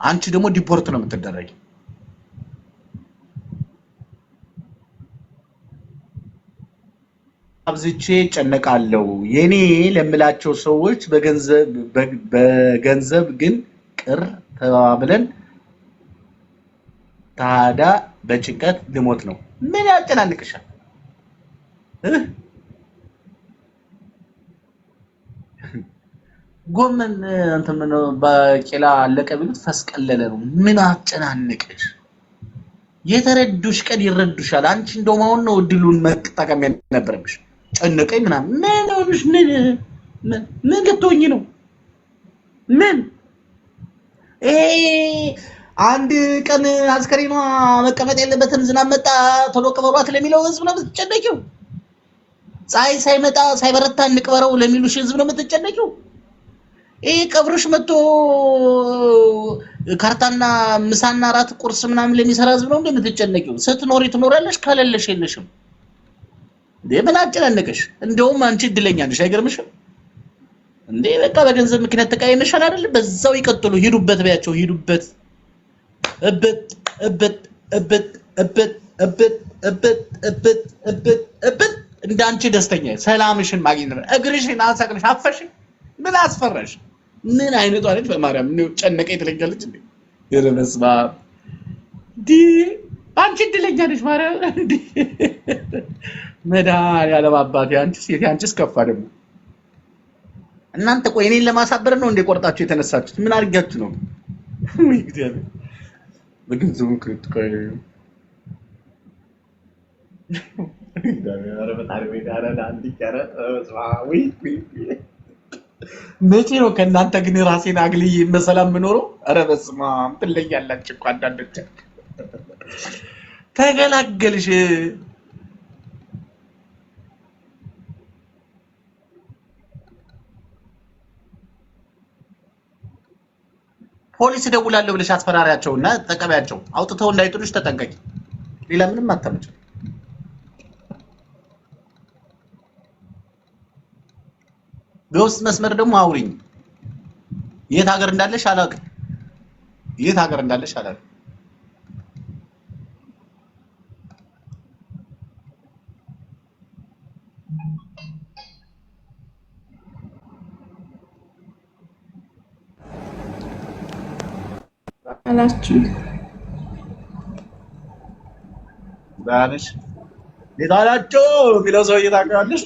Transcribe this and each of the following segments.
አንቺ ደግሞ ዲፖርት ነው የምትደረጊ አብዝቼ ጨነቃለሁ የኔ ለምላቸው ሰዎች በገንዘብ ግን ቅር ተባብለን ታዳ በጭንቀት ልሞት ነው ምን ያጨናንቅሻል ጎመን አንተ ምን ባቄላ አለቀ ቢሉት ፈስቀለለ ነው ምን አጨናንቅሽ የተረዱሽ ቀን ይረዱሻል አንቺ እንደውም አሁን ነው ድሉን መጠቀም የነበረብሽ ጨነቀኝ ምናምን ምን ሆነሽ ምን ልትሆኚ ነው ምን አንድ ቀን አስከሬኗ መቀመጥ የለበትም ዝናብ መጣ ቶሎ ቀበሯት ለሚለው ህዝብ ነው የምትጨነቂው ፀሐይ ሳይመጣ ሳይበረታ እንቅበረው ለሚሉሽ ህዝብ ነው የምትጨነቂው ቀብርሽ መጥቶ ካርታና ምሳና ራት ቁርስ ምናምን ለሚሰራ ህዝብ ነው እንደምትጨነቂው ስትኖሪ ትኖራለሽ ካለለሽ የለሽም ምን አጨናነቀሽ እንደውም አንቺ እድለኛ ነሽ አይገርምሽም እንዴ በቃ በገንዘብ ምክንያት ተቃየመሻል አይደል በዛው ይቀጥሉ ሂዱበት በያቸው ሂዱበት እበት እንዳንቺ ደስተኛ ሰላምሽን ማግኘት ነው እግርሽን አንሳቅልሽ አፈሽ ምን አስፈራሽ ምን አይነቷ ነች በማርያም ነው ጨነቀኝ ትለኛለች እንዴ የረመስባ ዲ አንቺ እድለኛ ነሽ ማርያም እንዴ መዳን ያለ አባቴ አንቺስ ከፋ ደግሞ እናንተ ቆይ እኔን ለማሳበር ነው እንደ ቆርጣችሁ የተነሳችሁት ምን አርጋችሁ ነው ወይ እግዚአብሔር በገንዘቡ ከትቀይ ዳራ በታሪ ዳራ አንዲ ቀረ ወይ መቼ ነው ከእናንተ ግን ራሴን አግልዬ በሰላም ምኖረው ኧረ በስመ አብ ትለያላችሁ እኮ አንዳንዶች ተገላገልሽ ፖሊስ ደውላለሁ ብለሽ አስፈራሪያቸውና ተቀበያቸው አውጥተው እንዳይጥሉሽ ተጠንቀቂ ሌላ ምንም አታመጭ በውስጥ መስመር ደግሞ አውሪኝ የት ሀገር እንዳለሽ አላውቅም የት ሀገር እንዳለሽ አላውቅም አላችሁ ባንሽ ሌላላችሁ የሚለው ሰው እየታቀያለሽ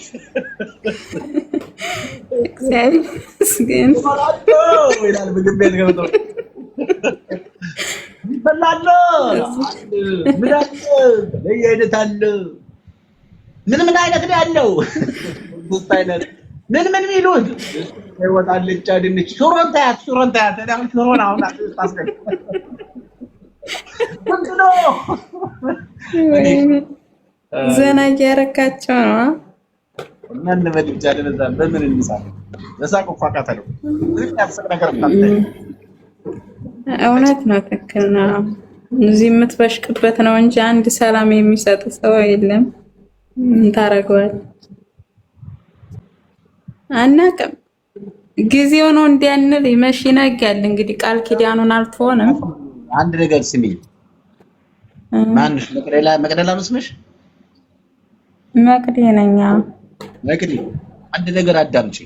ግን ይላል ምግብ ቤት ገብቶ ይበላል ምን አለ ለየአይነት አለ ምን አይነት ነው ያለው ሶስት አይነት ምን ይሉት ይወጣልጫ ድንች ሹሮንታያት ለምን ሹሮን አሁን ታስገኝ ዘና ያረካቸው ነው እና ለበልጫ ለዛ በምን እንሳል ለሳቆ ፋቃታለው ምን ያስቅ ነገር ታንተ እውነት ነው ትክክል ነው እዚህ የምትበሽቅበት ነው እንጂ አንድ ሰላም የሚሰጥ ሰው የለም ታረጋዋል አናቀም ጊዜው ነው እንዲያንል ይመሽናጋል እንግዲህ ቃል ኪዳኑን አልተሆነም አንድ ነገር ስሚ ማንሽ መቅደላ ነው ስምሽ መቅደነኛ መቅዲ አንድ ነገር አዳምጪ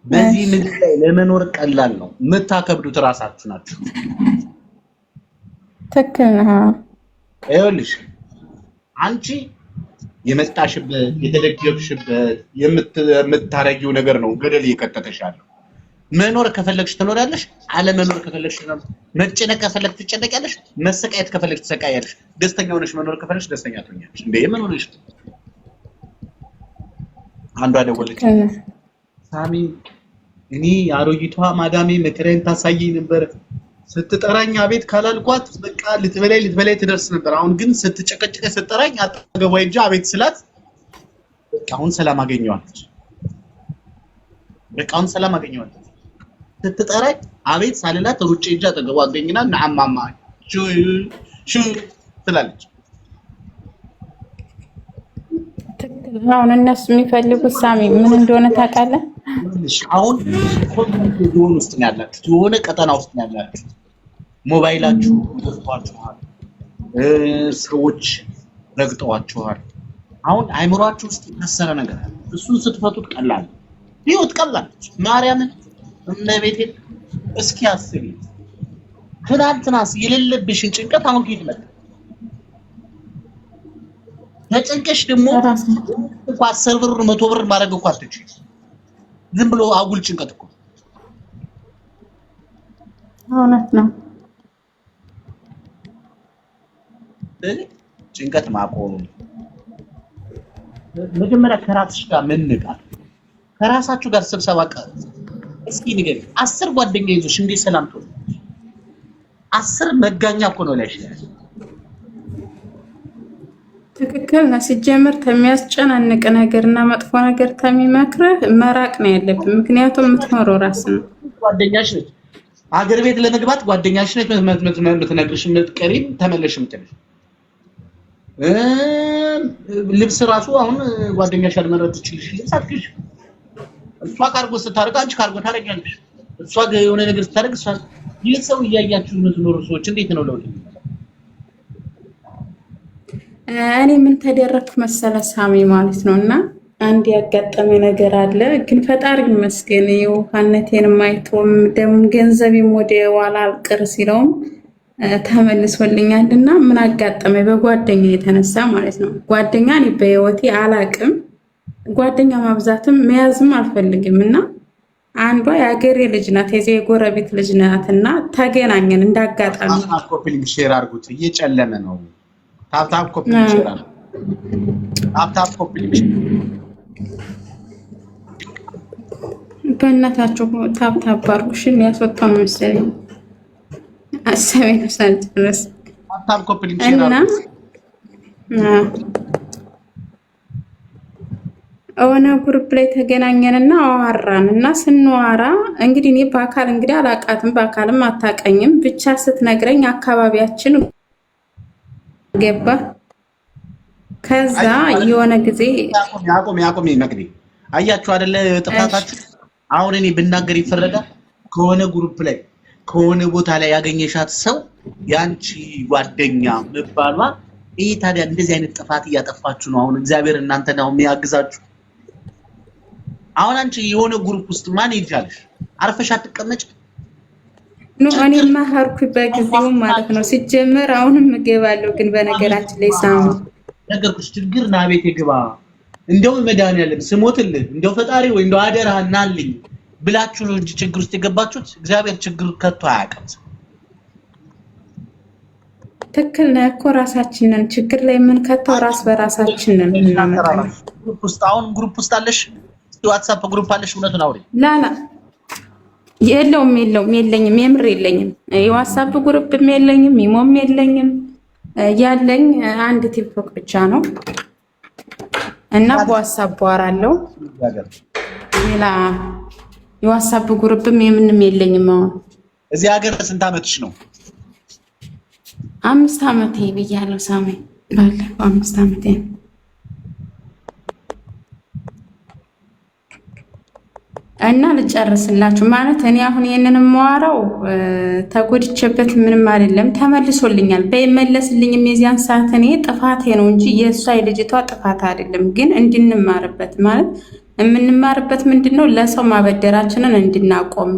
በዚህ ምድር ላይ ለመኖር ቀላል ነው የምታከብዱት ራሳችሁ ናችሁ ትክክል ነው አይወልሽ አንቺ የመጣሽበት የተደገፍሽበት የምታረጊው ነገር ነው ገደል እየከተተሻለሁ መኖር ከፈለግሽ ትኖራለሽ አለ መኖር ከፈለግሽ መጨነቅ ከፈለግሽ ትጨነቂያለሽ መሰቃየት ከፈለግሽ ትሰቃያለሽ ደስተኛ ሆነሽ መኖር ከፈለግሽ ደስተኛ ትሆኛለሽ እንዴ መኖርሽ አንዷ ደወለች ሳሚ እኔ አሮጊቷ ማዳሜ መከራን ታሳየኝ ነበር ስትጠራኝ አቤት ካላልኳት በቃ ልትበላይ ትደርስ ነበር አሁን ግን ስትጨቀጨቀ ስትጠራኝ አጠገቧ እንጂ አቤት ስላት በቃ አሁን ሰላም አገኘዋለች በቃ አሁን ሰላም አገኘዋለች ስትጠራኝ አቤት ሳልላት ሩጬ እንጂ አጠገቧ አገኝና ነዓማማ ሹ ትላለች አሁን እነሱ የሚፈልጉት ሳሚ ምን እንደሆነ ታውቃለህ አሁን ኮንፊደንስ ውስጥ ነው ያላችሁ የሆነ ቀጠና ውስጥ ነው ያላችሁ ሞባይላችሁ ተዝቷችኋል፣ ሰዎች ረግጠዋችኋል። አሁን አይምሯችሁ ውስጥ የታሰረ ነገር አለ። እሱን ስትፈቱት ቀላል ህይወት ቀላለች። ማርያምን እመቤቴ እስኪ አስቢ። ትናንትናስ የሌለብሽን ጭንቀት አሁን ከየት መጣ? ተጨንቀሽ ደግሞ እኮ 10 ብር 100 ብር ማድረግ እኮ አትችይ። ዝም ብሎ አጉል ጭንቀት እኮ እውነት ነው። ጭንቀት ማቆም መጀመሪያ ከራስሽ ጋር መንቃት። ከራሳችሁ ጋር ስብሰባ እስኪ ንገሪ። 10 ጓደኛ ይዞሽ እንዴት ሰላም ትሆናለሽ? 10 መጋኛ እኮ ነው ላይሽ። ትክክል ነው። ሲጀምር ከሚያስጨናንቅ ነገርና መጥፎ ነገር ከሚመክርህ መራቅ ነው ያለብን። ምክንያቱም የምትኖረው ራስ ነው። ጓደኛሽ ነች። አገር ቤት ለመግባት ጓደኛሽ ነች የምትነግርሽ፣ የምትቀሪም ተመለሽ የምትልሽ። ልብስ ራሱ አሁን ጓደኛሽ ያልመረጥ ትችልሽ ልብሳትሽ እሷ ካርጎ ስታደርግ አንቺ ካርጎ ታደርጊያለሽ። እሷ የሆነ ነገር ስታደርግ እሷ ይህ ሰው እያያችሁ የምትኖሩ ሰዎች እንዴት ነው ለውጥ? እኔ ምን ተደረኩ መሰለ ሳሚ ማለት ነው። እና አንድ ያጋጠመ ነገር አለ። ግን ፈጣሪ ይመስገን የውሃነቴንም አይቶም ደም ገንዘቤም ወደ ኋላ አልቅር ሲለውም ተመልሶልኛል። እና ምን አጋጠመ በጓደኛ የተነሳ ማለት ነው። ጓደኛ እኔ በህይወቴ አላቅም፣ ጓደኛ ማብዛትም መያዝም አልፈልግም። እና አንዷ የአገሬ ልጅ ናት፣ የዚህ የጎረቤት ልጅ ናት። እና ተገናኘን እንዳጋጣሚ። ኮፒሊንግ ሼር አድርጉት፣ እየጨለመ ነው። ታፕ ኮፒሊንግ ሼር አድርጉት። ታፕ ኮፒሊንግ በእናታችሁ ታፕ አድርጉሽን ያስወጣው ነው መሰለኝ። አሰበኝ ነው ሳልጨርስ ታፕ ኮፒሊንግ ሼር አድርጉት። ሆነ ግሩፕ ላይ ተገናኘንና አወራን። እና ስንዋራ እንግዲህ እኔ በአካል እንግዲህ አላቃትም፣ በአካልም አታቀኝም። ብቻ ስትነግረኝ አካባቢያችን ገባ። ከዛ የሆነ ጊዜ ያቆም መቅዲ አያችሁ አይደለ ጥፋታችሁ። አሁን እኔ ብናገር ይፈረዳል። ከሆነ ግሩፕ ላይ ከሆነ ቦታ ላይ ያገኘሻት ሰው ያንቺ ጓደኛ መባሏ ይሄ ታዲያ እንደዚህ አይነት ጥፋት እያጠፋችሁ ነው። አሁን እግዚአብሔር እናንተ ነው የሚያግዛችሁ። አሁን አንቺ የሆነ ግሩፕ ውስጥ ማን ይጃልሽ? አርፈሽ አትቀመጭ ነው። እኔማ ሀርኩ በጊዜው ማለት ነው። ሲጀመር አሁንም እገባለሁ። ግን በነገራችን ላይ ሳሙ ነገርኩሽ፣ ችግር ና ቤት ይግባ እንደው መድኃኒዓለም ስሞትልህ እንደው ፈጣሪ ወይ እንደው አደራ እናልኝ ብላችሁ ነው እንጂ ችግር ውስጥ የገባችሁት። እግዚአብሔር ችግር ከቶ አያውቅም። ትክክል ነህ እኮ ራሳችንን ችግር ላይ ምን ከተው ራስ በራሳችንን እናመጣለን። ግሩፕ ውስጥ አሁን ግሩፕ ውስጥ አለሽ? ዋትስአፕ ግሩፕ አለሽ? እውነቱን አውሪ። ላላ የለውም የለኝም፣ የምር የለኝም። የዋትስአፕ ግሩፕም የለኝም፣ ኢሞም የለኝም። ያለኝ አንድ ቲክቶክ ብቻ ነው እና በዋትስአፕ አወራለሁ። ሌላ የዋትስአፕ ግሩፕም የምንም የለኝም። አሁን እዚህ ሀገር ስንት አመትሽ ነው? 5 ዓመቴ ብያለሁ ሳሚ። ባለፈው 5 ዓመቴ እና ልጨርስላችሁ ማለት እኔ አሁን ይሄንን የማወራው ተጎድቼበት ምንም አይደለም፣ ተመልሶልኛል። በይመለስልኝም የዚያን ሰዓት እኔ ጥፋቴ ነው እንጂ የእሷ የልጅቷ ጥፋት አይደለም። ግን እንድንማርበት ማለት የምንማርበት ምንድነው ለሰው ማበደራችንን እንድናቆም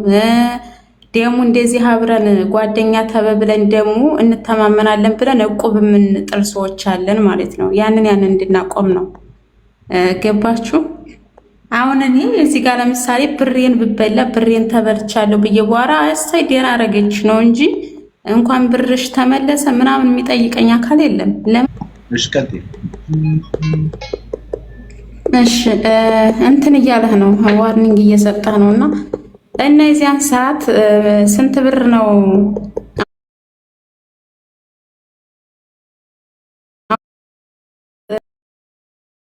ደሙ እንደዚህ አብረን ጓደኛ ተበብለን ደሙ እንተማመናለን ብለን እቁብ የምንጥል ሰዎች አለን ማለት ነው። ያንን እንድናቆም ነው። ገባችሁ? አሁን እኔ እዚህ ጋር ለምሳሌ ብሬን ብበላ ብሬን ተበልቻለሁ ብዬ በኋላ እሰይ ደህና አደረገች ነው እንጂ እንኳን ብርሽ ተመለሰ ምናምን የሚጠይቀኝ አካል የለም። እሺ እንትን እያለህ ነው፣ ዋርኒንግ እየሰጠህ ነው። እና የዚያን ሰዓት ስንት ብር ነው